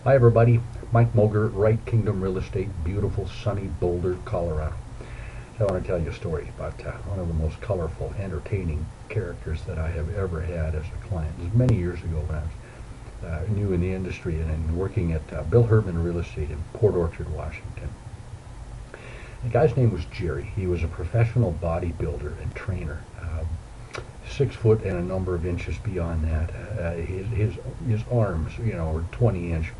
Hi everybody, Mike Moger, Right Kingdom Real Estate, beautiful sunny Boulder, Colorado. So I want to tell you a story about one of the most colorful, entertaining characters that I have ever had as a client. It was many years ago when I was new in the industry and working at Bill Herman Real Estate in Port Orchard, Washington. The guy's name was Jerry. He was a professional bodybuilder and trainer. 6 foot and a number of inches beyond that. His arms, were 20-inch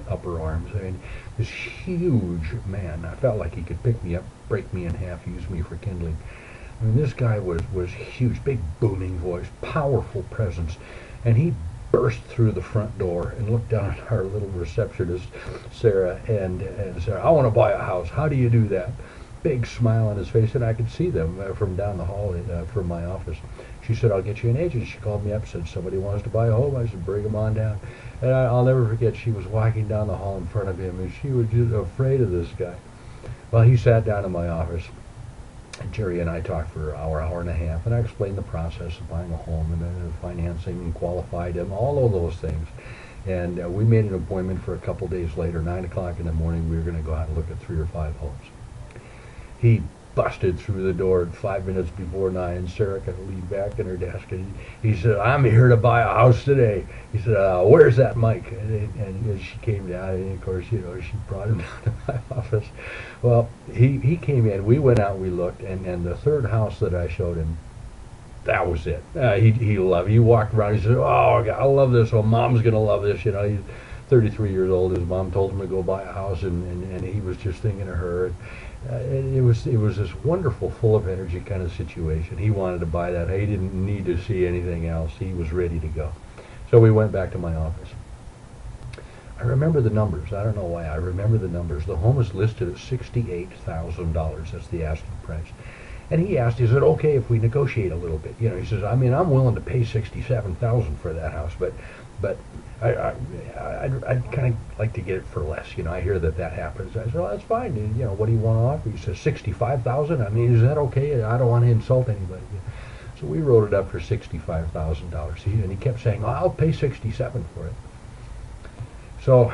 upper arms. I mean, this huge man. I felt like he could pick me up, break me in half, use me for kindling. I mean, this guy was huge, big booming voice, powerful presence, and he burst through the front door and looked down at our little receptionist, Sarah, and said, "I want to buy a house. How do you do that?" Big smile on his face, and I could see them from down the hall from my office. She said, "I'll get you an agent." She called me up, said somebody wants to buy a home. I said, "Bring him on down." And I'll never forget, she was walking down the hall in front of him, and she was just afraid of this guy. Well, he sat down in my office, and Jerry and I talked for an hour and a half, and I explained the process of buying a home and financing and qualified him, all of those things. And we made an appointment for a couple days later, 9 o'clock in the morning. We were going to go out and look at 3 or 5 homes. He busted through the door at 5 minutes before 9, and Sarah kind of leaned back in her desk, and he said, "I'm here to buy a house today." He said, "Where's that Mike?" And she came down, and of course, she brought him down to my office. Well, he came in, we went out, we looked, and the third house that I showed him, that was it. He loved it. He walked around, he said, "Oh, God, I love this. Oh, Mom's going to love this." He's 33 years old. His mom told him to go buy a house, and he was just thinking of her. It was this wonderful, full of energy kind of situation. He wanted to buy that. He didn't need to see anything else. He was ready to go. So we went back to my office. I remember the numbers. I don't know why. I remember the numbers. The home is listed at $68,000. That's the asking price. And he said, "Okay, if we negotiate a little bit." He says, "I mean, I'm willing to pay $67,000 for that house, but I'd kind of like to get it for less. I hear that happens." I said, "Well, that's fine. What do you want to offer?" He says, "65,000. I mean, is that okay? I don't want to insult anybody." So we wrote it up for $65,000. And he kept saying, "Oh, I'll pay 67 for it." So,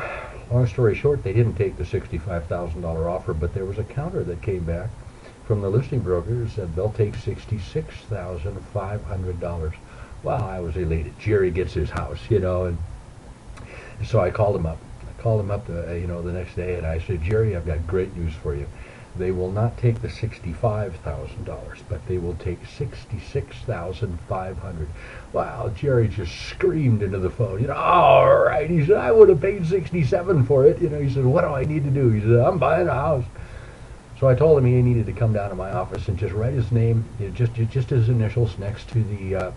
long story short, they didn't take the $65,000 offer, but there was a counter that came back from the listing broker who said they'll take $66,500. Wow, I was elated. Jerry gets his house, and so I called him up. The next day, and I said, "Jerry, I've got great news for you. They will not take the $65,000, but they will take $66,500. Wow, Jerry just screamed into the phone. "All right," he said, "I would have paid 67 for it." He said, "What do I need to do?" He said, "I'm buying a house." So I told him he needed to come down to my office and just write his name, just his initials next to the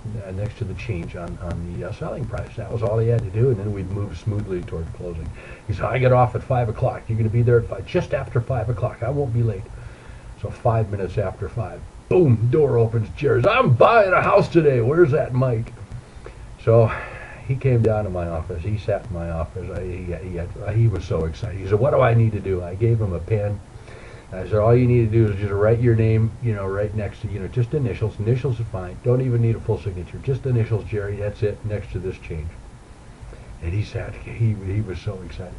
change on the selling price. That was all he had to do, and then we'd move smoothly toward closing. He said, "I get off at 5 o'clock. You're going to be there at 5, just after 5 o'clock. I won't be late." So 5 minutes after 5, boom, door opens. Jerry's, "I'm buying a house today. Where's that Mike?" So he came down to my office. He sat in my office. He was so excited. He said, "What do I need to do?" I gave him a pen. I said, "All you need to do is just write your name, right next to, just initials. Initials are fine. Don't even need a full signature. Just initials, Jerry. That's it, next to this change." And he was so excited.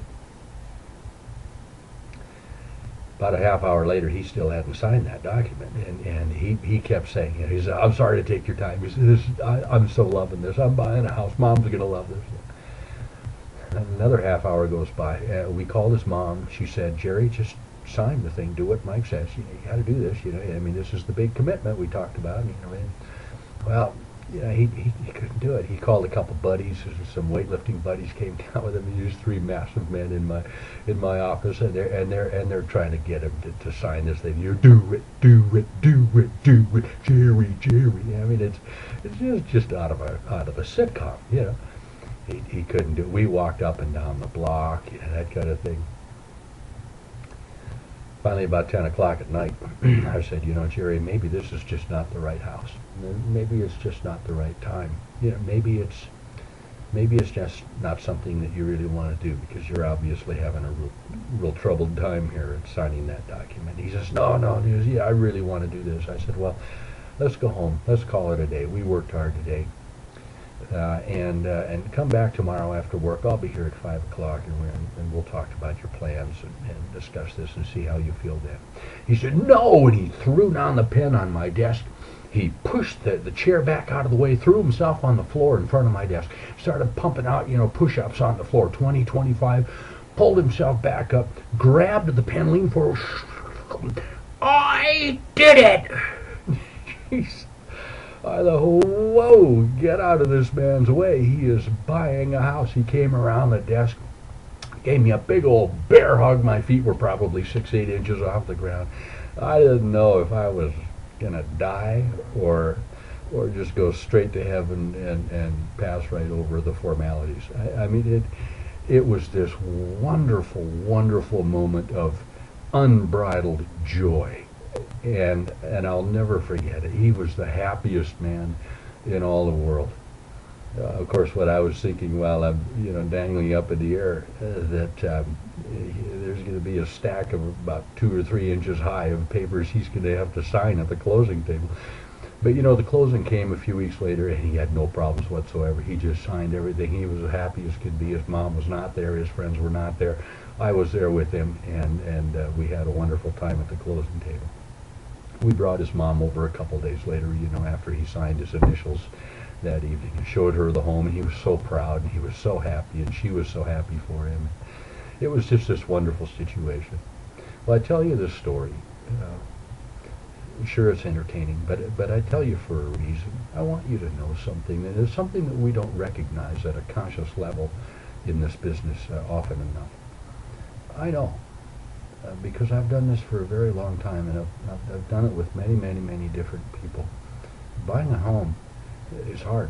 About a half hour later, he still hadn't signed that document, and he kept saying, he said, "I'm sorry to take your time." He said, I'm so loving this. I'm buying a house. Mom's going to love this." And another half hour goes by. We called his mom. She said, "Jerry, just sign the thing. Do what Mike says. You got to do this. I mean, this is the big commitment we talked about." Well, he couldn't do it. He called a couple buddies. Some weightlifting buddies came down with him. There's 3 massive men in my office, and they're trying to get him to sign this thing. Do it, Jerry. I mean, it's just out of a sitcom. He couldn't do it. We walked up and down the block, that kind of thing. Finally, about 10 o'clock at night, I said, "Jerry, maybe this is just not the right house. Maybe it's just not the right time. Maybe it's just not something that you really want to do, because you're obviously having a real troubled time here at signing that document." He says, No. He says, "Yeah, I really want to do this." I said, "Well, let's go home. Let's call it a day. We worked hard today. And come back tomorrow after work. I'll be here at 5 o'clock, and we'll talk about your plans and discuss this and see how you feel then. He said, no, and he threw down the pen on my desk. He pushed the chair back out of the way, threw himself on the floor in front of my desk, started pumping out, push-ups on the floor, 20, 25, pulled himself back up, grabbed the pen, leaned forward. I did it! Jeez. I thought, whoa, get out of this man's way. He is buying a house. He came around the desk, gave me a big old bear hug. My feet were probably 6, 8 inches off the ground. I didn't know if I was going to die or just go straight to heaven and pass right over the formalities. I mean, it was this wonderful, wonderful moment of unbridled joy. And I'll never forget it. He was the happiest man in all the world. Of course, what I was thinking while I'm, dangling up in the air, that there's going to be a stack of about 2 or 3 inches high of papers he's going to have to sign at the closing table. But the closing came a few weeks later, and he had no problems whatsoever. He just signed everything. He was as happy as could be. His mom was not there. His friends were not there. I was there with him, and we had a wonderful time at the closing table. We brought his mom over a couple days later, after he signed his initials that evening, and showed her the home, and he was so proud, and he was so happy, and she was so happy for him. It was just this wonderful situation. Well, I tell you this story. Sure, it's entertaining, but I tell you for a reason. I want you to know something, and it's something that we don't recognize at a conscious level in this business often enough. I know. Because I've done this for a very long time, and I've done it with many, many, many different people. Buying a home is hard.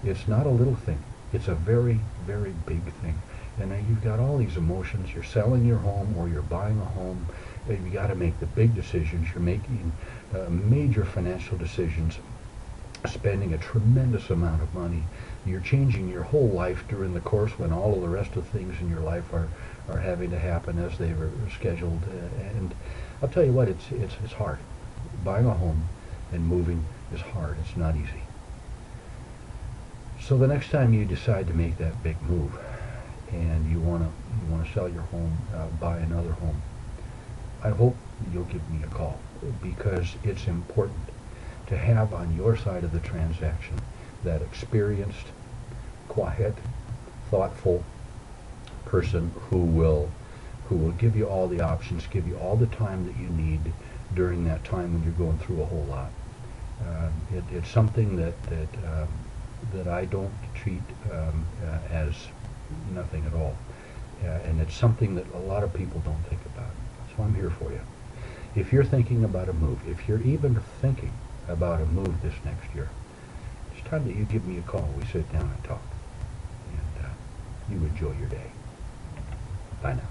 It's not a little thing. It's a very, very big thing. And you've got all these emotions. You're selling your home or you're buying a home. You got to make the big decisions. You're making major financial decisions, spending a tremendous amount of money. You're changing your whole life during the course when all of the rest of things in your life are having to happen as they were scheduled. And I'll tell you what, it's hard. Buying a home and moving is hard. It's not easy. So the next time you decide to make that big move and you want to sell your home, buy another home, I hope you'll give me a call, because it's important to have on your side of the transaction that experienced, quiet, thoughtful person who will give you all the options, give you all the time that you need during that time when you're going through a whole lot. It's something that I don't treat as nothing at all, and it's something that a lot of people don't think about. So I'm here for you. If you're thinking about a move, if you're even thinking about a move this next year, it's time that you give me a call. We sit down and talk, and you enjoy your day. Bye now.